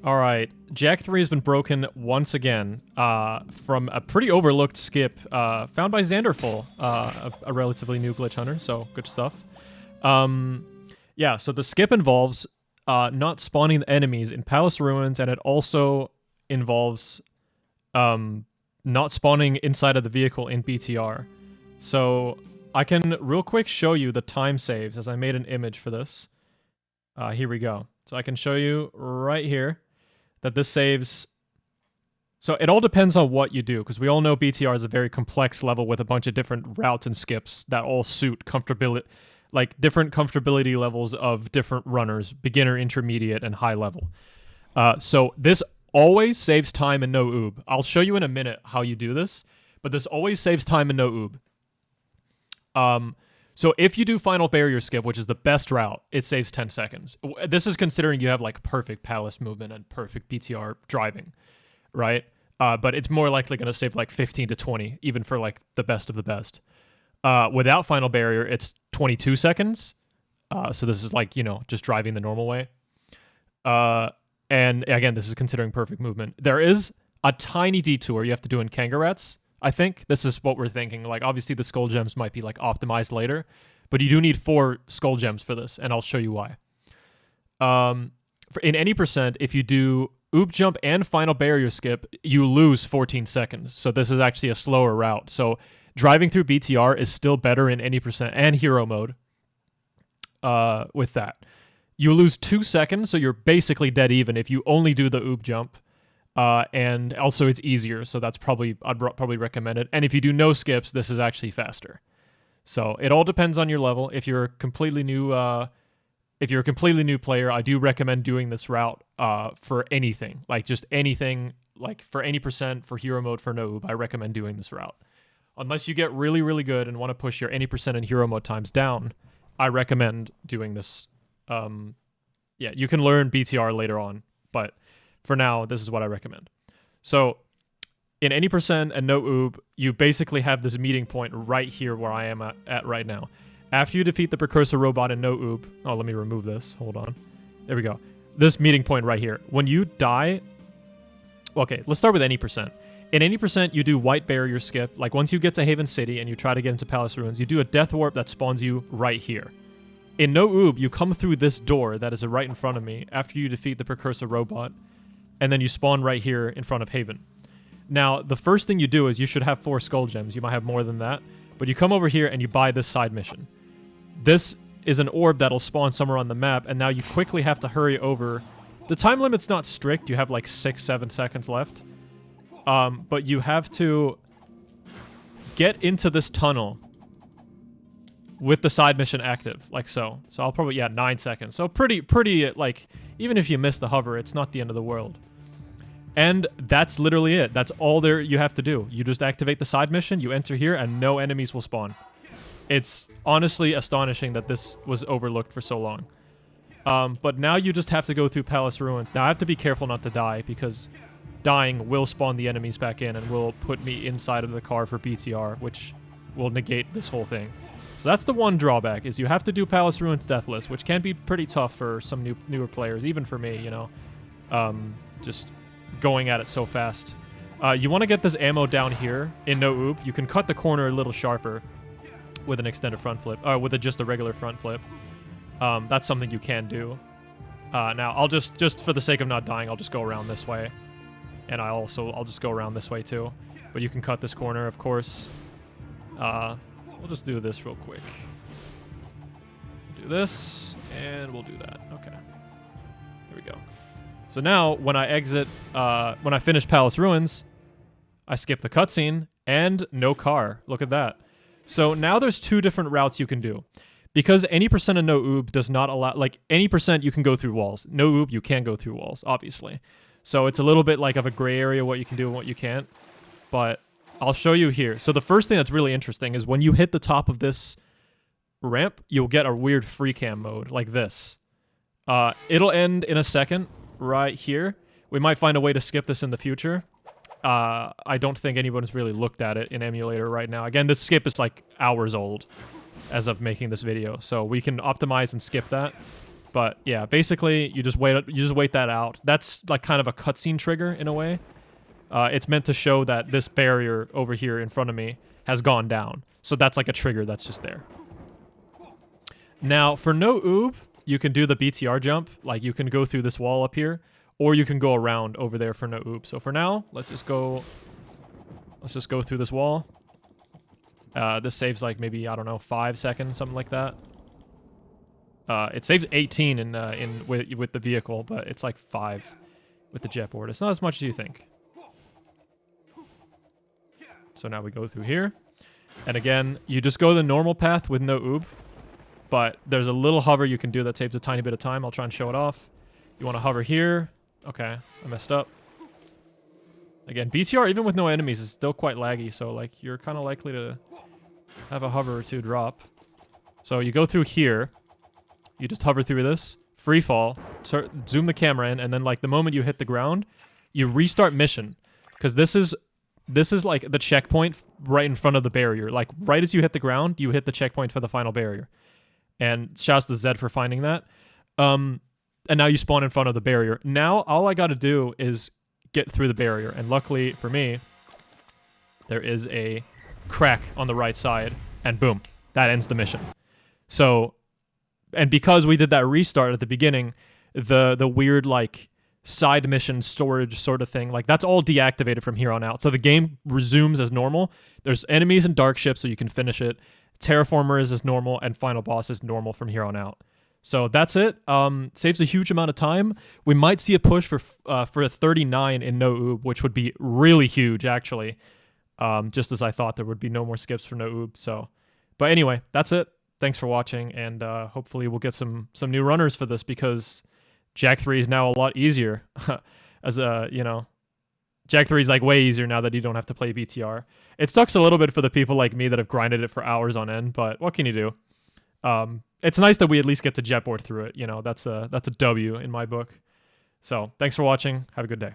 All right, Jack 3 has been broken once again from a pretty overlooked skip found by Xanderful, a relatively new glitch hunter, so good stuff. Yeah, so the skip involves not spawning the enemies in Palace Ruins, and it also involves not spawning inside of the vehicle in BTR. So I can real quick show you the time saves, as I made an image for this. Here we go. So I can show you right here that this saves. So it all depends on what you do, because we all know BTR is a very complex level with a bunch of different routes and skips that all suit comfortability, like different comfortability levels of different runners, beginner, intermediate, and high level. So this always saves time in No OoB. I'll show you in a minute how you do this, but this always saves time in No OoB. So if you do final barrier skip, which is the best route, it saves 10 seconds. This is considering you have like perfect palace movement and perfect BTR driving, right? But it's more likely going to save like 15 to 20, even for like the best of the best. Without final barrier, it's 22 seconds. So this is like, just driving the normal way. And again, this is considering perfect movement. There is a tiny detour you have to do in Kangaroos. I think this is what we're thinking. Like, obviously the skull gems might be like optimized later, but you do need 4 skull gems for this, and I'll show you why. In any percent, if you do OoB jump and final barrier skip, you lose 14 seconds. So this is actually a slower route. So driving through BTR is still better in any percent and hero mode. With that, you lose 2 seconds, so you're basically dead even if you only do the OoB jump. And also it's easier, so I'd probably recommend it. And if you do no skips, this is actually faster. So it all depends on your level. If you're a completely new player, I do recommend doing this route for anything, like just anything, like for any percent, for hero mode, for No OoB, I recommend doing this route. Unless you get really, really good and want to push your any percent in hero mode times down, I recommend doing this. Yeah, you can learn BTR later on, but for now, this is what I recommend. So in any percent and No OoB, you basically have this meeting point right here where I am at right now. After you defeat the precursor robot in No OoB, oh, let me remove this. Hold on. There we go. This meeting point right here. When you die, okay, let's start with any percent. In any percent, you do white barrier skip. Like once you get to Haven City and you try to get into Palace Ruins, you do a death warp that spawns you right here. In No OoB, you come through this door that is right in front of me after you defeat the precursor robot, and then you spawn right here in front of Haven. Now, the first thing you do is you should have 4 skull gems. You might have more than that, but you come over here and you buy this side mission. This is an orb that'll spawn somewhere on the map, and now you quickly have to hurry over. The time limit's not strict. You have like 6-7 seconds left. But you have to get into this tunnel with the side mission active, like so. So I'll probably, 9 seconds. So pretty, like, even if you miss the hover, it's not the end of the world. And that's literally it. That's all there you have to do. You just activate the side mission, you enter here, and no enemies will spawn. It's honestly astonishing that this was overlooked for so long. But now you just have to go through Palace Ruins. Now I have to be careful not to die, because dying will spawn the enemies back in and will put me inside of the car for BTR, which will negate this whole thing. So that's the one drawback, is you have to do Palace Ruins deathless, which can be pretty tough for some newer players, even for me, just going at it so fast. You want to get this ammo down here in No OoB. You can cut the corner a little sharper with an extended front flip, or with just a regular front flip. That's something you can do. Now, I'll just for the sake of not dying, I'll just go around this way. And I'll just go around this way too. But you can cut this corner, of course. We'll just do this real quick. Do this, and we'll do that. Okay. Here we go. So now, when I exit, when I finish Palace Ruins, I skip the cutscene, and no car. Look at that. So now there's 2 different routes you can do. Because any percent of No OoB does not allow, like, any percent you can go through walls. No OoB, you can go through walls, obviously. So it's a little bit like of a gray area what you can do and what you can't. But I'll show you here. So the first thing that's really interesting is when you hit the top of this ramp, you'll get a weird free cam mode like this. It'll end in a second right here. We might find a way to skip this in the future. I don't think anyone's really looked at it in emulator right now. Again, this skip is like hours old as of making this video, so we can optimize and skip that. But yeah, basically you just wait that out. That's like kind of a cutscene trigger in a way. It's meant to show that this barrier over here in front of me has gone down. So that's like a trigger that's just there. Now for No OoB, you can do the BTR jump. Like you can go through this wall up here, or you can go around over there for No OoB. So for now, let's just go through this wall. This saves like maybe, I don't know, 5 seconds, something like that. It saves 18 with the vehicle, but it's like 5 with the jetboard. It's not as much as you think. So now we go through here. And again, you just go the normal path with No OoB, but there's a little hover you can do that saves a tiny bit of time. I'll try and show it off. You want to hover here. Okay, I messed up. Again, BTR, even with no enemies, is still quite laggy, so like you're kind of likely to have a hover or two drop. So you go through here. You just hover through this. Free fall. Zoom the camera in, and then like the moment you hit the ground, you restart mission. Because this is like the checkpoint right in front of the barrier. Like right as you hit the ground, you hit the checkpoint for the final barrier. And shouts to Zed for finding that. And now you spawn in front of the barrier. Now all I got to do is get through the barrier. And luckily for me, there is a crack on the right side. And boom, that ends the mission. So, and because we did that restart at the beginning, the weird like side mission storage sort of thing, like that's all deactivated from here on out. So the game resumes as normal. There's enemies and dark ships, so you can finish it. Terraformer is as normal, and final boss is normal from here on out. So that's it. Saves a huge amount of time. We might see a push for a 39 in No OoB, which would be really huge, actually. Just as I thought there would be no more skips for No OoB. So, but anyway, that's it. Thanks for watching, and hopefully we'll get some new runners for this, because Jak 3 is now a lot easier. As you know, Jak 3 is like way easier now that you don't have to play BTR. It sucks a little bit for the people like me that have grinded it for hours on end, but what can you do? It's nice that we at least get to jetboard through it. You know, that's a W in my book. So thanks for watching. Have a good day.